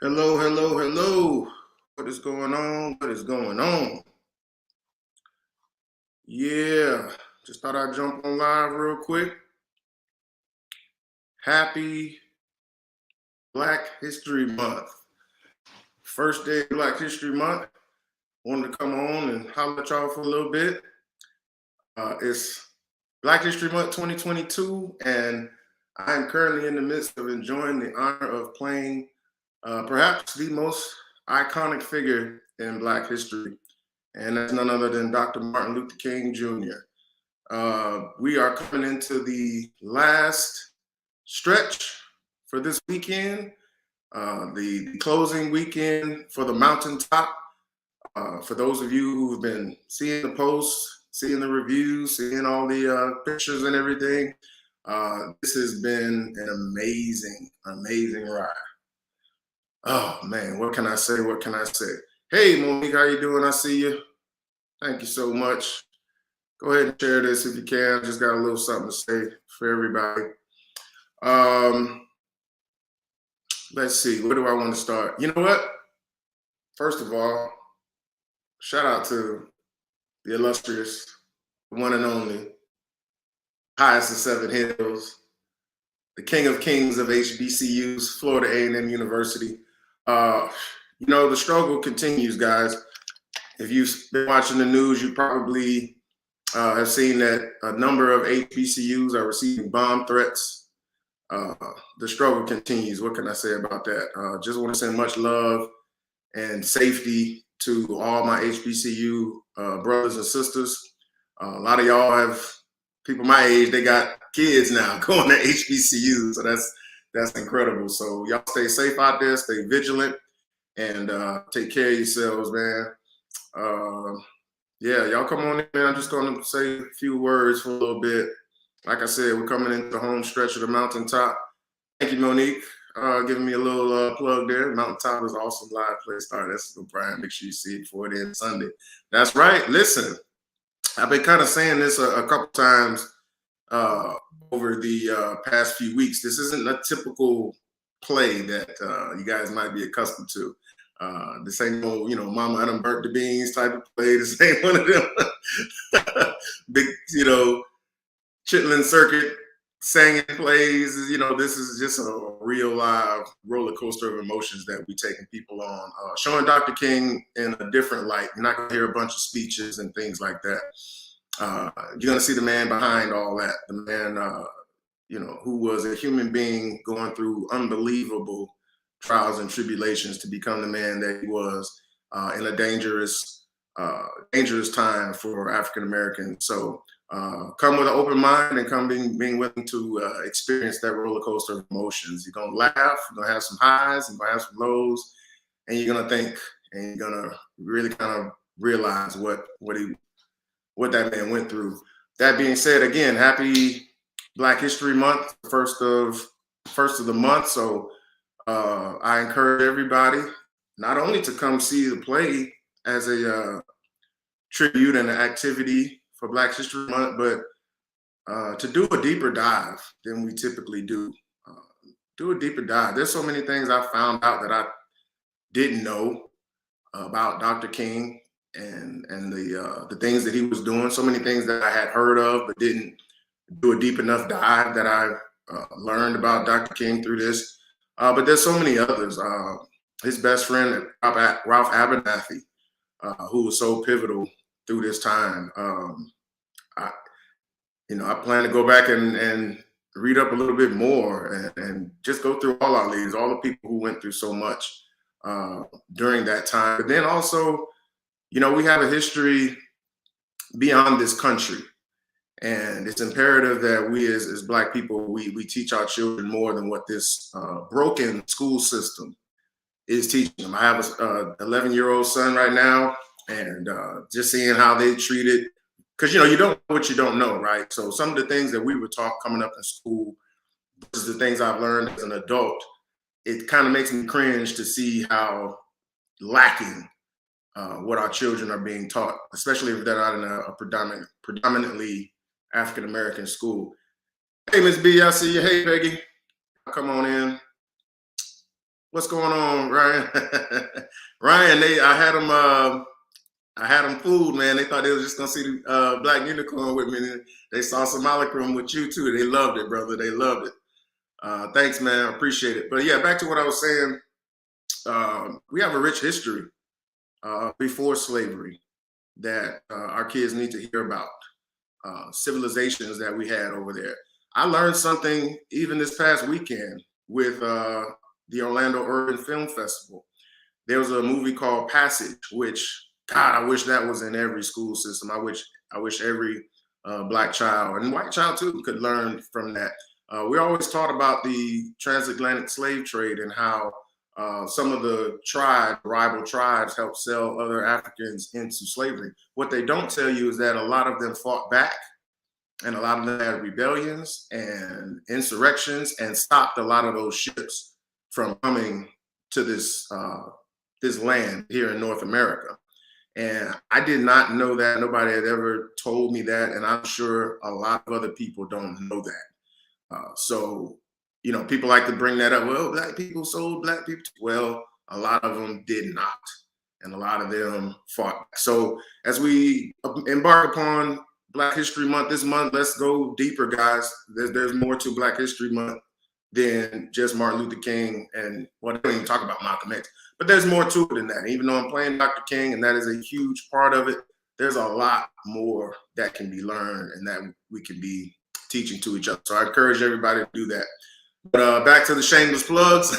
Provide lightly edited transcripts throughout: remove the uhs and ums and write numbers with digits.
Hello, hello, hello. What is going on? What is going on? Yeah, just thought I'd jump on live real quick. Happy Black History Month. First day of Black History Month. Wanted to come on and holler at y'all for a little bit. It's Black History Month 2022, and I am currently in the midst of enjoying the honor of playing perhaps the most iconic figure in Black history, and that's none other than Dr. Martin Luther King Jr. We are coming into the last stretch for this weekend, the closing weekend for the mountaintop. For those of you who've been seeing the posts, seeing the reviews, seeing all the pictures and everything, this has been an amazing, amazing ride. Oh man, what can I say? What can I say? Hey Monique, how you doing? I see you. Thank you so much. Go ahead and share this if you can. Just got a little something to say for everybody. Um, let's see. Where do I want to start? You know what? First of all, shout out to the illustrious, one and only, highest of seven hills, the king of kings of HBCUs, Florida A&M University. The struggle continues, guys. If you've been watching the news, you probably have seen that a number of HBCUs are receiving bomb threats. The struggle continues. What can I say about that? Just want to send much love and safety to all my HBCU brothers and sisters. A lot of y'all have people my age, they got kids now going to HBCU. So that's incredible. So y'all stay safe out there, stay vigilant, and take care of yourselves, man. Yeah, y'all come on in, man. I'm just going to say a few words for a little bit. Like I said, we're coming into the home stretch of the mountaintop. Thank you, Monique, giving me a little plug there. Mountaintop is an awesome live play start. That's so Brian. Make sure you see it before it ends Sunday. That's right. Listen, I've been kind of saying this a couple times over the past few weeks. This isn't a typical play that you guys might be accustomed to. This ain't no, Mama I done burnt the beans type of play. This ain't one of them big, Chitlin Circuit singing plays. This is just a real live roller coaster of emotions that we taking people on. Showing Dr. King in a different light. You're not going to hear a bunch of speeches and things like that. You're going to see the man behind all that. The man, who was a human being going through unbelievable trials and tribulations to become the man that he was in a dangerous time for African Americans. So come with an open mind and come being willing to experience that roller coaster of emotions. You're gonna laugh, you're gonna have some highs, you're gonna have some lows, and you're gonna think, and you're gonna really kind of realize what that man went through. That being said, again, happy Black History Month, first of the month. So I encourage everybody not only to come see the play as a tribute and an activity for Black History Month, but to do a deeper dive than we typically do. Do a deeper dive. There's so many things I found out that I didn't know about Dr. King and the things that he was doing. So many things that I had heard of but didn't do a deep enough dive that I learned about Dr. King through this. But there's so many others. His best friend, Ralph Abernathy, who was so pivotal through this time. I plan to go back and read up a little bit more and just go through all our leaders, all the people who went through so much during that time. But then also, we have a history beyond this country. And it's imperative that we as Black people, we teach our children more than what this broken school system is teaching them. I have a 11-year-old son right now, and just seeing how they treated, because you don't know what you don't know, right? So some of the things that we were taught coming up in school versus the things I've learned as an adult, it kind of makes me cringe to see how lacking what our children are being taught, especially if they're not in a predominantly African American school. Hey, Miss B, I see you. Hey, Peggy, come on in. What's going on, Ryan? Ryan, I had them fooled, man. They thought they was just gonna see the Black Unicorn with me. And they saw Simulacrum with you too. They loved it, brother. They loved it. Thanks, man. I appreciate it. But yeah, back to what I was saying. We have a rich history before slavery that our kids need to hear about. Civilizations that we had over there. I learned something even this past weekend with the Orlando Urban Film Festival. There was a movie called Passage, which God, I wish that was in every school system. I wish every Black child and white child too could learn from that. We always taught about the transatlantic slave trade and how some of the rival tribes, helped sell other Africans into slavery. What they don't tell you is that a lot of them fought back, and a lot of them had rebellions and insurrections, and stopped a lot of those ships from coming to this land here in North America. And I did not know that. Nobody had ever told me that, and I'm sure a lot of other people don't know that. So, people like to bring that up. Well, Black people sold Black people. Well, a lot of them did not, and a lot of them fought. So, as we embark upon Black History Month this month, let's go deeper, guys. There's more to Black History Month than just Martin Luther King, and well, I don't even talk about Malcolm X, but there's more to it than that. Even though I'm playing Dr. King, and that is a huge part of it, there's a lot more that can be learned and that we can be teaching to each other. So I encourage everybody to do that. But back to the shameless plugs.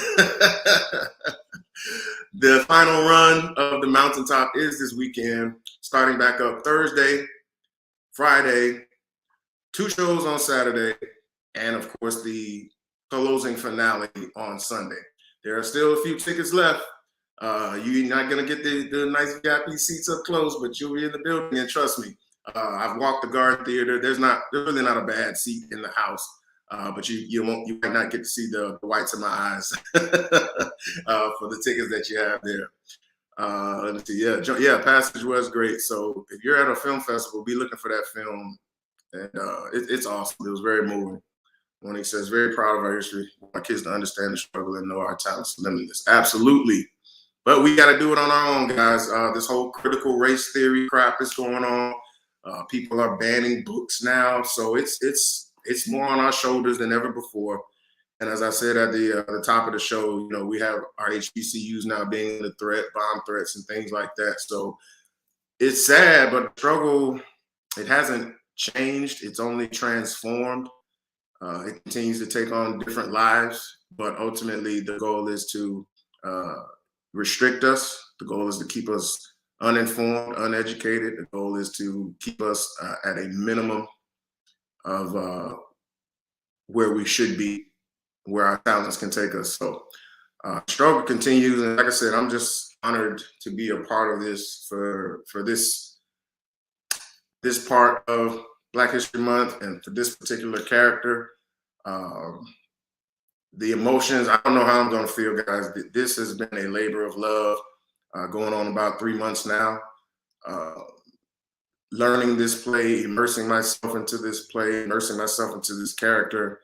The final run of the Mountaintop is this weekend, starting back up Thursday, Friday, 2 shows on Saturday, and of course the closing finale on Sunday. There are still a few tickets left. You're not gonna get the nice VIP seats up close, but you'll be in the building, and trust me, I've walked the Garden Theater. There's really not a bad seat in the house, but you might not get to see the whites of my eyes for the tickets that you have there. Let me see. Yeah, Passage was great. So if you're at a film festival, be looking for that film, and it's awesome. It was very moving. When he says, very proud of our history, my kids to understand the struggle and know our talents are limitless. Absolutely. But we got to do it on our own, guys. This whole critical race theory crap is going on. People are banning books now. So it's more on our shoulders than ever before. And as I said at the top of the show, we have our HBCUs now being the threat, bomb threats and things like that. So it's sad, but the struggle, it hasn't changed. It's only transformed. It continues to take on different lives, but ultimately the goal is to restrict us. The goal is to keep us uninformed, uneducated. The goal is to keep us at a minimum of where we should be, where our talents can take us. So struggle continues. And like I said, I'm just honored to be a part of this for this part of Black History Month and for this particular character. The emotions, I don't know how I'm going to feel, guys. This has been a labor of love going on about 3 months now. Learning this play, immersing myself into this play, immersing myself into this character.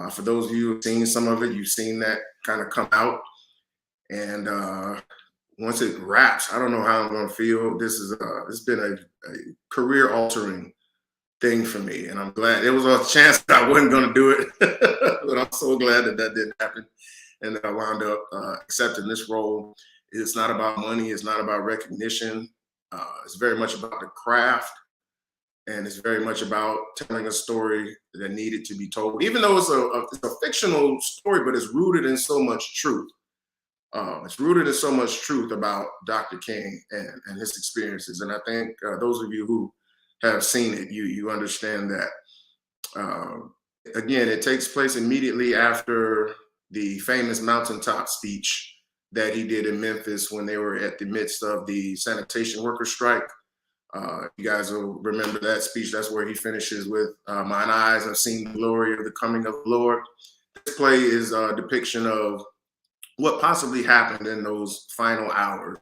For those of you who've seen some of it, you've seen that kind of come out. And once it wraps, I don't know how I'm going to feel. It's been a career-altering thing for me, and I'm glad. There was a chance that I wasn't going to do it, but I'm so glad that didn't happen, and that I wound up accepting this role. It's not about money. It's not about recognition. It's very much about the craft, and it's very much about telling a story that needed to be told. Even though it's a fictional story, but it's rooted in so much truth. It's rooted in so much truth about Dr. King and his experiences, and I think those of you who have seen it, you understand that. Again, it takes place immediately after the famous mountaintop speech that he did in Memphis when they were at the midst of the sanitation worker strike. You guys will remember that speech. That's where he finishes with, "Mine eyes have seen the glory of the coming of the Lord." This play is a depiction of what possibly happened in those final hours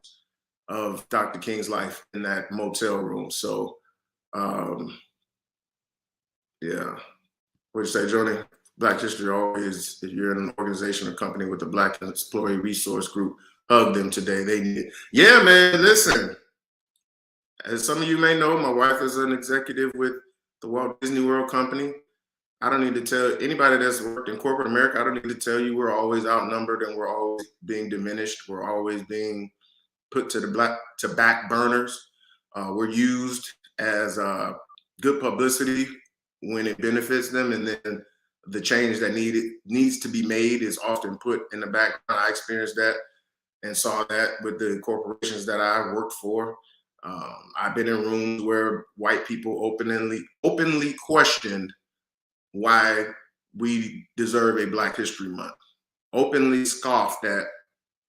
of Dr. King's life in that motel room. So, yeah. What'd you say, Joni? Black History always, if you're in an organization or company with a Black Employee Resource Group, hug them today. They need it. Yeah, man, listen. As some of you may know, my wife is an executive with the Walt Disney World Company. I don't need to tell anybody that's worked in corporate America, I don't need to tell you we're always outnumbered and we're always being diminished. We're always being put to the back burners. We're used as good publicity when it benefits them, and then the change that needs to be made is often put in the background. I experienced that and saw that with the corporations that I worked for. I've been in rooms where white people openly questioned why we deserve a Black History Month, openly scoffed at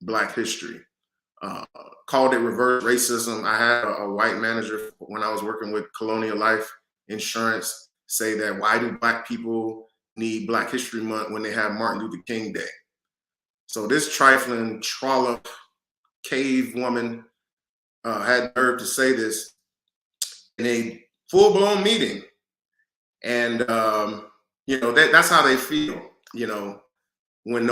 Black history, called it reverse racism. I had a white manager when I was working with Colonial Life Insurance say that, why do Black people need Black History Month when they have Martin Luther King Day? So this trifling trollop cave woman had nerve to say this in a full-blown meeting. And, that's how they feel, when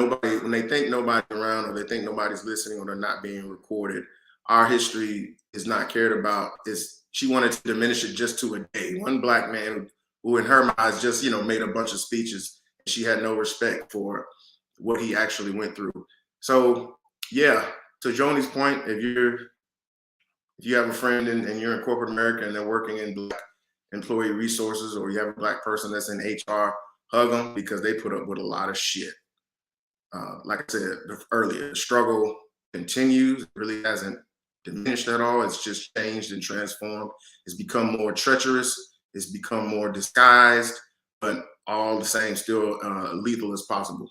they think nobody's around, or they think nobody's listening, or they're not being recorded. Our history is not cared about. She wanted to diminish it just to a day. One Black man who in her eyes just, made a bunch of speeches. She had no respect for what he actually went through. So yeah, to Joni's point, if you have a friend and you're in corporate America and they're working in Black employee resources, or you have a Black person that's in HR, hug them, because they put up with a lot of shit. Like I said earlier, the struggle continues. It really hasn't diminished at all. It's just changed and transformed. It's become more treacherous. It's become more disguised, but all the same, still lethal as possible.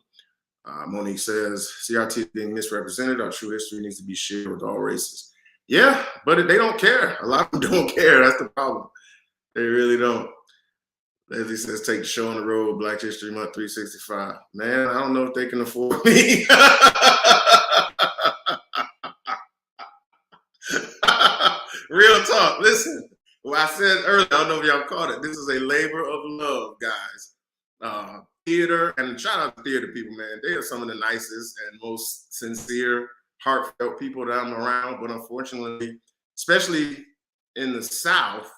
Monique says, CRT is being misrepresented. Our true history needs to be shared with all races. Yeah, but they don't care. A lot of them don't care. That's the problem. They really don't. Leslie says, take the show on the road, Black History Month 365. Man, I don't know if they can afford me. Real talk. Listen, what I said earlier, I don't know if y'all caught it. This is a labor of love, guys. Theater, and shout out to theater people, man. They are some of the nicest and most sincere, heartfelt people that I'm around. But unfortunately, especially in the South,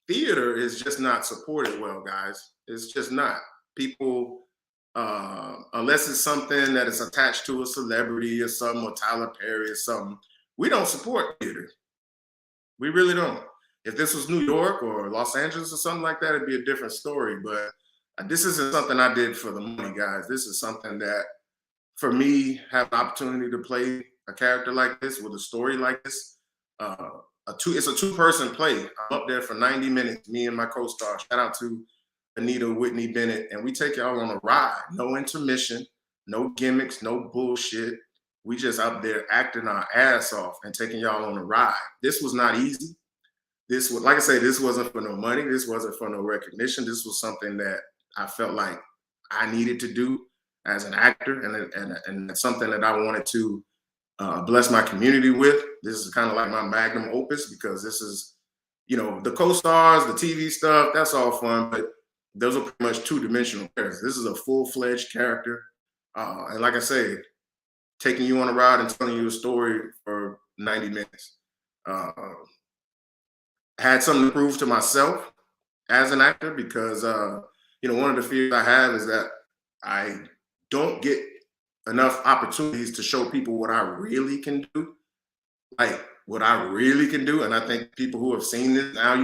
theater is just not supported well, guys. It's just not. People, unless it's something that is attached to a celebrity or something, or Tyler Perry or something, we don't support theater. We really don't. If this was New York or Los Angeles or something like that, it'd be a different story. But this isn't something I did for the money, guys. This is something that, for me, have an opportunity to play a character like this with a story like this. It's a two-person play. I'm up there for 90 minutes, me and my co-star. Shout out to Anita Whitney Bennett. And we take y'all on a ride. No intermission, no gimmicks, no bullshit. We just up there acting our ass off and taking y'all on a ride. This was not easy. This was, like I say, this wasn't for no money. This wasn't for no recognition. This was something that I felt like I needed to do as an actor, and it's something that I wanted to bless my community with. This is kind of like my magnum opus, because this is, the co-stars, the TV stuff, that's all fun, but those are pretty much two-dimensional characters. This is a full-fledged character. And like I say, taking you on a ride and telling you a story for 90 minutes. I had something to prove to myself as an actor, because, one of the fears I have is that I don't get enough opportunities to show people what I really can do. Like, what I really can do. And I think people who have seen this now,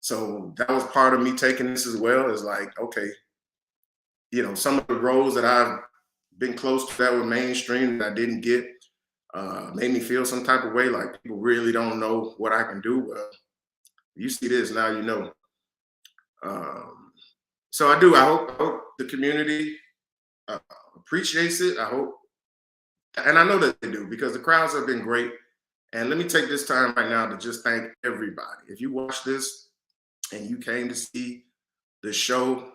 So that was part of me taking this as well, is like, okay, some of the roles that I've been close to that were mainstream that I didn't get, made me feel some type of way, like people really don't know what I can do. Well, you see this, now you know. So I hope the community appreciates it. I hope, and I know that they do, because the crowds have been great. And let me take this time right now to just thank everybody. If you watch this and you came to see the show,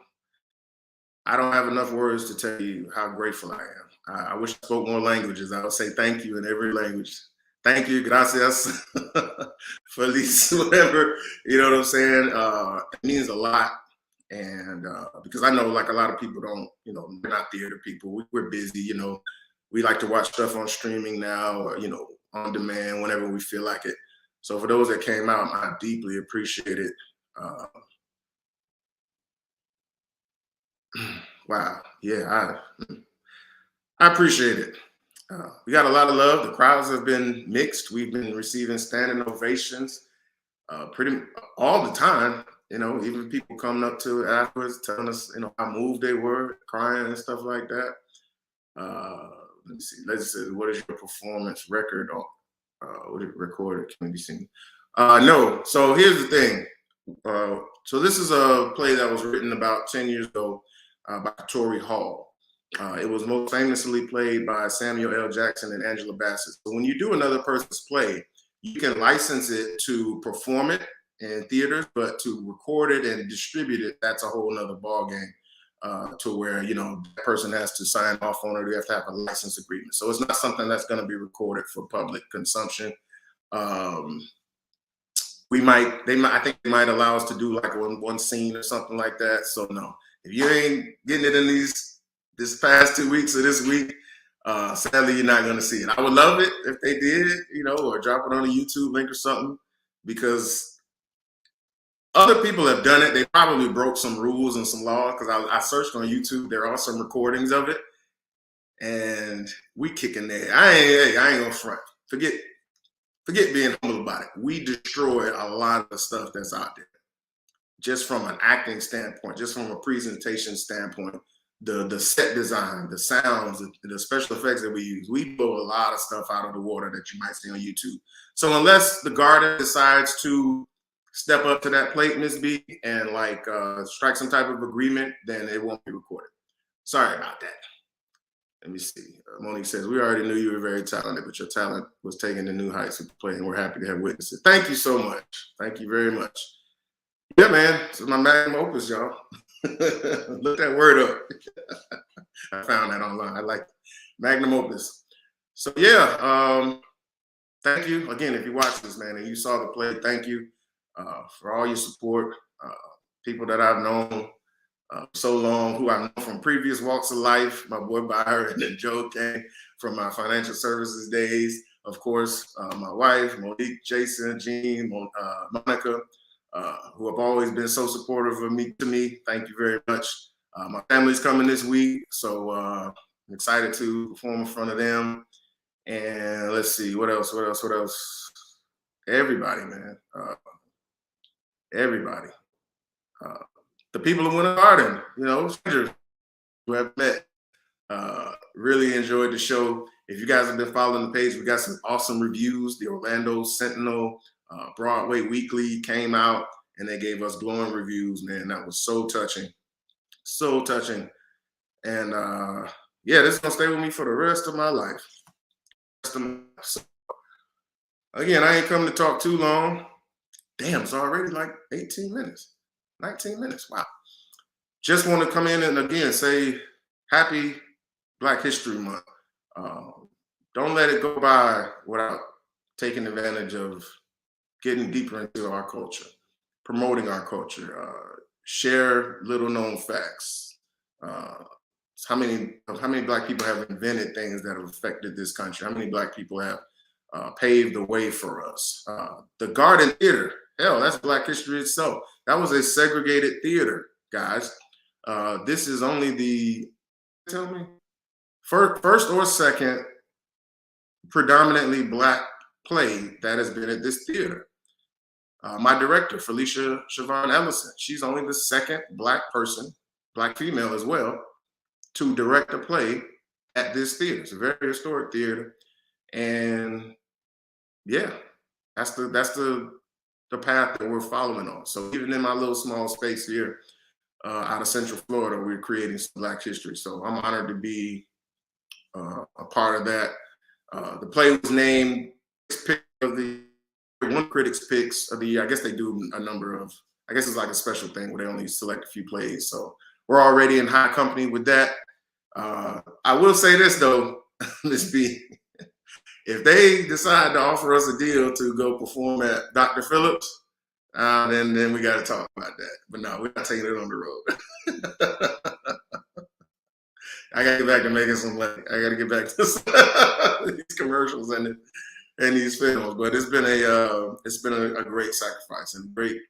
I don't have enough words to tell you how grateful I am. I wish I spoke more languages. I would say thank you in every language. Thank you, gracias, feliz, whatever. You know what I'm saying? It means a lot. And because I know like a lot of people don't, they're not theater people. We're busy, we like to watch stuff on streaming now, or, on demand whenever we feel like it. So for those that came out, I deeply appreciate it. Wow. Yeah, I appreciate it. We got a lot of love. The crowds have been mixed. We've been receiving standing ovations pretty all the time. Even people coming up to it afterwards, telling us, how moved they were, crying and stuff like that. Let me see. Let's see. What is your performance record on? What is it recorded? Can be seen? No. So here's the thing. So this is a play that was written about 10 years ago by Torrey Hall. It was most famously played by Samuel L. Jackson and Angela Bassett. So when you do another person's play, you can license it to perform it in theaters, but to record it and distribute it, that's a whole nother ballgame. To where that person has to sign off on it. They have to have a license agreement. So it's not something that's going to be recorded for public consumption. I think they might allow us to do like one scene or something like that. So no, if you ain't getting it in this past 2 weeks or this week, sadly you're not going to see it. I would love it if they did, or drop it on a YouTube link or something, because other people have done it. They probably broke some rules and some law, because I searched on YouTube. There are some recordings of it, and we kicking there. I ain't gonna front. Forget being humble about it. We destroy a lot of the stuff that's out there, just from an acting standpoint, just from a presentation standpoint. The set design, the sounds, the special effects that we use, we blow a lot of stuff out of the water that you might see on YouTube. So unless the Garden decides to step up to that plate, Miss B, and strike some type of agreement, then it won't be recorded. Sorry about that. Let me see. Monique says, we already knew you were very talented, but your talent was taken to new heights with the play, and we're happy to have witnessed it. Thank you so much. Thank you very much. Yeah, man. This is my magnum opus, y'all. Look that word up. I found that online. I like it. Magnum opus. So yeah, thank you. Again, if you watch this, man, and you saw the play, thank you. For all your support, people that I've known so long, who I know from previous walks of life, my boy Byron and Joe came from my financial services days. Of course, my wife, Monique, Jason, Jean, Monica, who have always been so supportive of me. Thank you very much. My family's coming this week, so I'm excited to perform in front of them. And let's see, what else? Everybody, man. Everybody. The people of Winter Garden, strangers who have met, really enjoyed the show. If you guys have been following the page, we got some awesome reviews. The Orlando Sentinel, Broadway Weekly came out, and they gave us glowing reviews, man. That was so touching. So touching. And yeah, this is going to stay with me for the rest of my life. So, again, I ain't come to talk too long. Damn, it's already like 18 minutes, 19 minutes. Wow. Just want to come in and again say happy Black History Month. Don't let it go by without taking advantage of getting deeper into our culture, promoting our culture, share little known facts. How many Black people have invented things that have affected this country? How many Black people have paved the way for us? The Garden Theater, hell, that's Black history itself. That was a segregated theater, guys. This is only the, tell me, first or second predominantly Black play that has been at this theater. My director, Felicia Siobhan Ellison, she's only the second Black person, Black female as well, to direct a play at this theater. It's a very historic theater. And yeah, that's the path that we're following on. So even in my little small space here out of Central Florida, we're creating some Black history. So I'm honored to be a part of that. The play was named one Critics Picks of the year. I guess they do a number of, I guess it's like a special thing where they only select a few plays. So we're already in high company with that. I will say this though, Ms. B, if they decide to offer us a deal to go perform at Dr. Phillips, then we got to talk about that. But no, we're not taking it on the road. I got to get back to making some money. I got to get back to these commercials and these films. But it's been a great sacrifice and great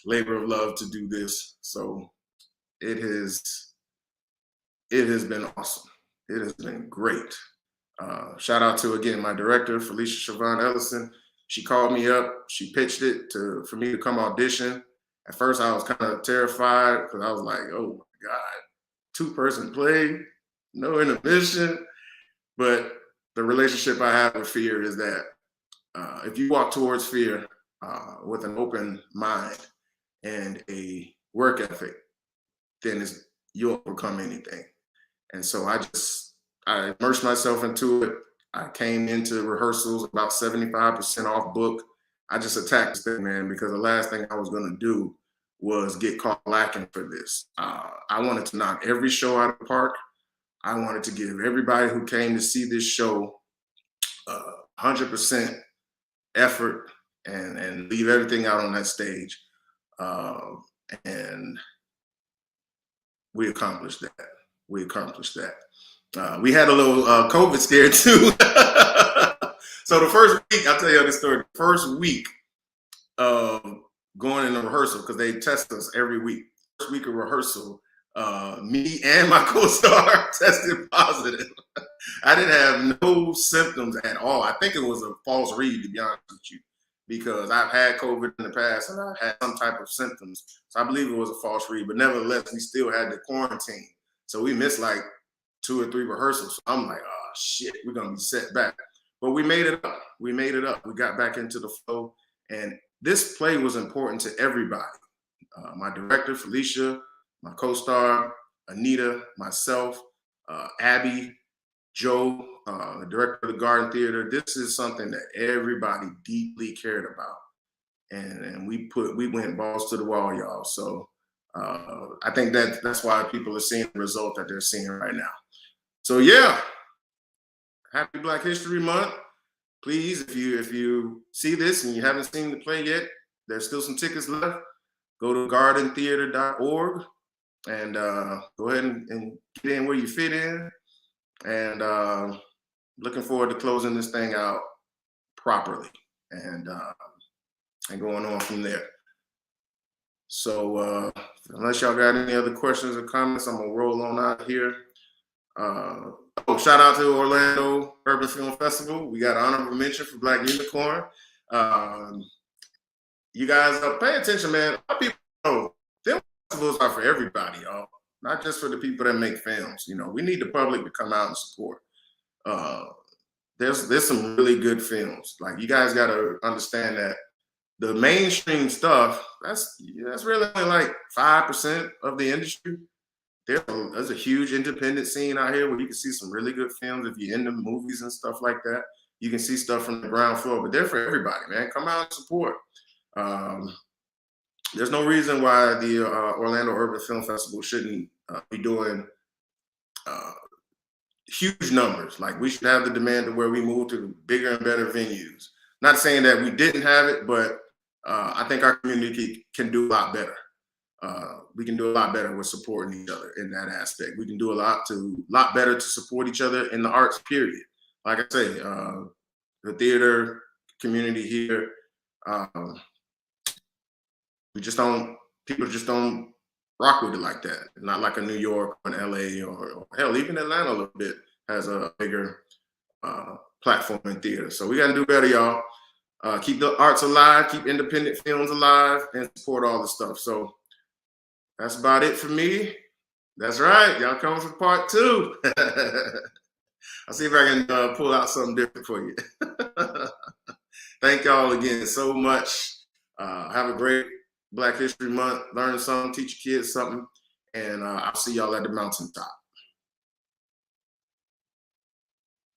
labor of love to do this. So it has been awesome. It has been great. Shout out to, again, my director, Felicia Siobhan Ellison. She called me up. She pitched it for me to come audition. At first, I was kind of terrified because I was like, oh my God, 2-person play, no intermission. But the relationship I have with fear is that if you walk towards fear with an open mind and a work ethic, then you'll overcome anything. And so I immersed myself into it. I came into rehearsals about 75% off book. I just attacked this thing, man, because the last thing I was going to do was get caught lacking for this. I wanted to knock every show out of the park. I wanted to give everybody who came to see this show 100% effort and leave everything out on that stage. And we accomplished that. We had a little COVID scare too. So the first week, I'll tell you this story. The first week of going into rehearsal, because they test us every week. First week of rehearsal, me and my co-star tested positive. I didn't have no symptoms at all. I think it was a false read, to be honest with you, because I've had COVID in the past and I've had some type of symptoms. So I believe it was a false read, but nevertheless, we still had to quarantine. So we missed like 2 or 3 rehearsals. So I'm like, oh shit, we're gonna be set back. But we made it up. We got back into the flow. And this play was important to everybody. My director, Felicia, my co-star, Anita, myself, Abby, Joe, the director of the Garden Theater. This is something that everybody deeply cared about. And we went balls to the wall, y'all. So I think that's why people are seeing the result that they're seeing right now. So yeah, happy Black History Month. Please, if you see this and you haven't seen the play yet, there's still some tickets left. Go to gardentheater.org and go ahead and get in where you fit in. And looking forward to closing this thing out properly and going on from there. So unless y'all got any other questions or comments, I'm gonna roll on out here. Shout out to Orlando Urban Film Festival. We got an honorable mention for Black Unicorn. You guys pay attention, man. A lot of people know film festivals are for everybody, y'all. Not just for the people that make films. You know, we need the public to come out and support. There's some really good films. Like, you guys got to understand that the mainstream stuff, that's really only like 5% of the industry. There's a huge independent scene out here where you can see some really good films. If you're into movies and stuff like that, you can see stuff from the ground floor, but they're for everybody, man. Come out and support. There's no reason why the Orlando Urban Film Festival shouldn't be doing huge numbers. Like, we should have the demand to where we move to bigger and better venues. Not saying that we didn't have it, but I think our community can do a lot better. We can do a lot better with supporting each other in that aspect. We can do a lot better to support each other in the arts, period. Like I say, the theater community here, people just don't rock with it like that. Not like a New York or an LA or hell, even Atlanta a little bit has a bigger platform in theater. So we got to do better, y'all. Keep the arts alive, keep independent films alive, and support all the stuff. So that's about it for me. That's right. Y'all coming for part 2. I'll see if I can pull out something different for you. Thank y'all again so much. Have a great Black History Month. Learn something, teach your kids something. And I'll see y'all at the mountaintop.